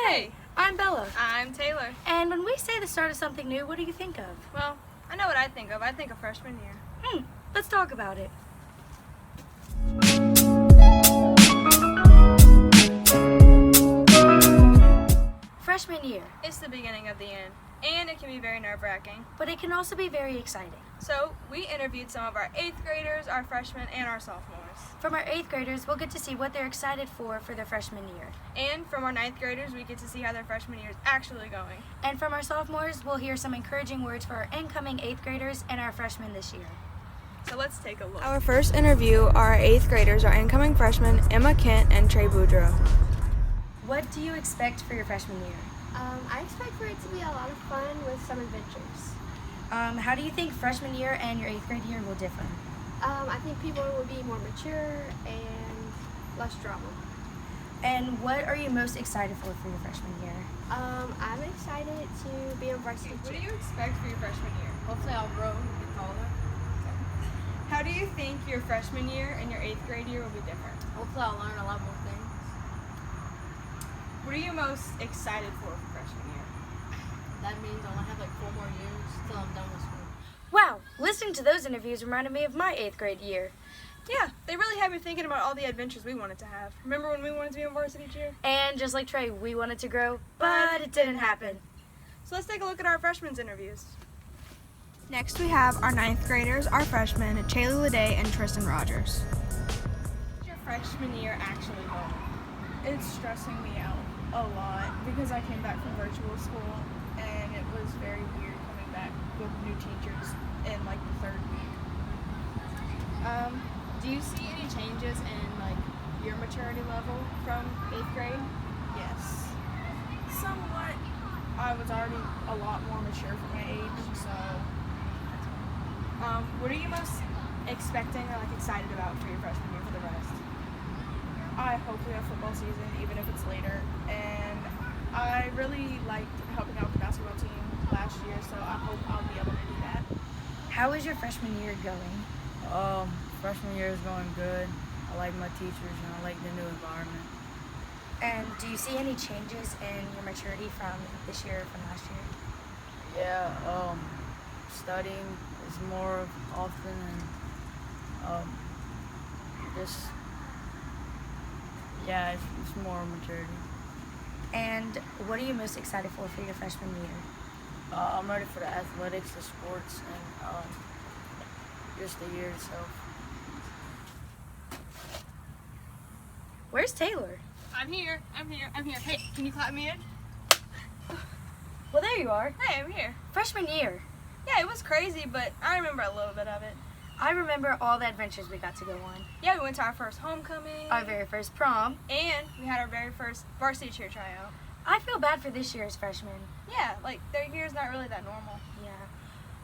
Hey, I'm Bella. I'm Taylor. And when we say the start of something new, what do you think of? Well, I know what I think of. I think of freshman year. Let's talk about it. Freshman year. It's the beginning of the end, and it can be very nerve-wracking. But it can also be very exciting. So, we interviewed some of our 8th graders, our freshmen, and our sophomores. From our 8th graders, we'll get to see what they're excited for their freshman year. And from our 9th graders, we get to see how their freshman year is actually going. And from our sophomores, we'll hear some encouraging words for our incoming 8th graders and our freshmen this year. So let's take a look. Our first interview are our 8th graders, our incoming freshmen, Emma Kent and Trey Boudreaux. What do you expect for your freshman year? I expect for it to be a lot of fun with some adventures. How do you think freshman year and your 8th grade year will differ? I think people will be more mature and less drama. And what are you most excited for your freshman year? I'm excited to be on varsity What do cheer. you expect for your freshman year? Hopefully I'll grow and get taller. How do you think your freshman year and your 8th grade year will be different? Hopefully I'll learn a lot more things. What are you most excited for freshman year? That means I only have like 4 more years till I'm done with school. Wow, listening to those interviews reminded me of my 8th grade year. Yeah, they really had me thinking about all the adventures we wanted to have. Remember when we wanted to be on varsity cheer? And just like Trey, we wanted to grow, but it didn't happen. So let's take a look at our freshmen's interviews. Next we have our 9th graders, our freshmen, Chaley Lede and Tristan Rogers. How's your freshman year actually going? It's stressing me out a lot because I came back from virtual school and it was very weird coming back with new teachers in like the 3rd week. Do you see any changes in like your maturity level from 8th grade? Yes. Somewhat. I was already a lot more mature for my age, so what are you most expecting or like excited about for your freshman year for the rest? I hope we have football season, even if it's later, and I really liked helping out with the basketball team last year, so I hope I'll be able to do that. How is your freshman year going? Freshman year is going good. I like my teachers and I like the new environment. And do you see any changes in your maturity from this year or from last year? Yeah, studying is more often and it's more maturity. And what are you most excited for your freshman year? I'm ready for the athletics, the sports, and just the year itself. Where's Taylor? I'm here. Hey, can you clap me in? Well, there you are. Hey, I'm here. Freshman year. Yeah, it was crazy, but I remember a little bit of it. I remember all the adventures we got to go on. Yeah, we went to our first homecoming. Our very first prom. And we had our very first varsity cheer tryout. I feel bad for this year's freshmen. Yeah, like their year's not really that normal. Yeah.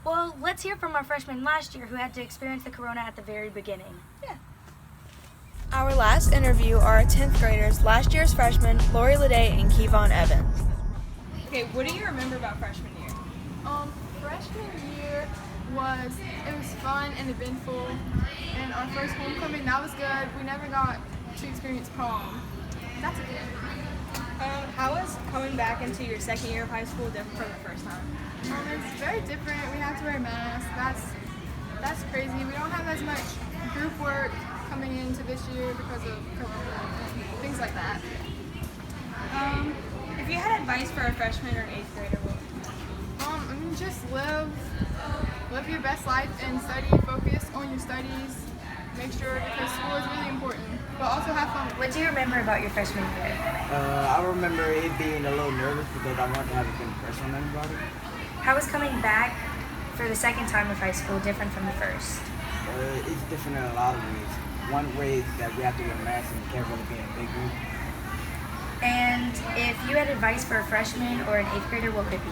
Well, let's hear from our freshmen last year who had to experience the corona at the very beginning. Yeah. Our last interview are our 10th graders, last year's freshmen, Lori Lede and Kevon Evans. Okay, what do you remember about freshman year? Freshman year was fun and eventful, and our first homecoming, that was good. We never got to experience prom. That's okay. How was coming back into your second year of high school different from the first time? It's very different. We have to wear masks. That's crazy. We don't have as much group work coming into this year because of corona and things like that. If you had advice for a freshman or an 8th grader, what would you say? Just live your best life and study. Focus on your studies. Make sure, because school is really important, but also have fun. What do you remember about your freshman year? I remember it being a little nervous because I wanted to have a good impression on everybody. How was coming back for the second time of high school different from the first? It's different in a lot of ways. One way is that we have to wear masks and we can't really be in a big group. And if you had advice for a freshman or an 8th grader, what would it be?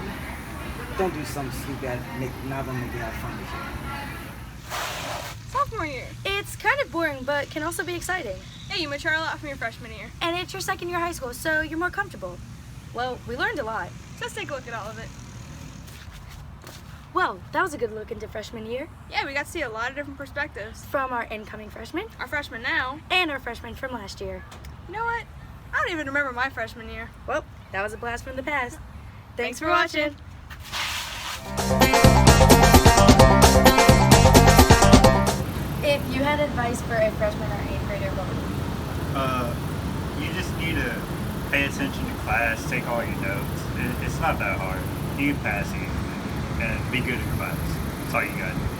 Don't do something stupid that not gonna make you have fun this year. Sophomore year. It's kind of boring, but can also be exciting. Yeah, you mature a lot from your freshman year. And it's your second year of high school, so you're more comfortable. Well, we learned a lot. So let's take a look at all of it. Well, that was a good look into freshman year. Yeah, we got to see a lot of different perspectives. From our incoming freshmen, Our freshmen now. and our freshmen from last year. You know what? I don't even remember my freshman year. Well, that was a blast from the past. Thanks for watching. If you had advice for a freshman or eighth grader, what would it be? You just need to pay attention to class, take all your notes. It's not that hard. You can pass easily and be good in class. That's all you got to do.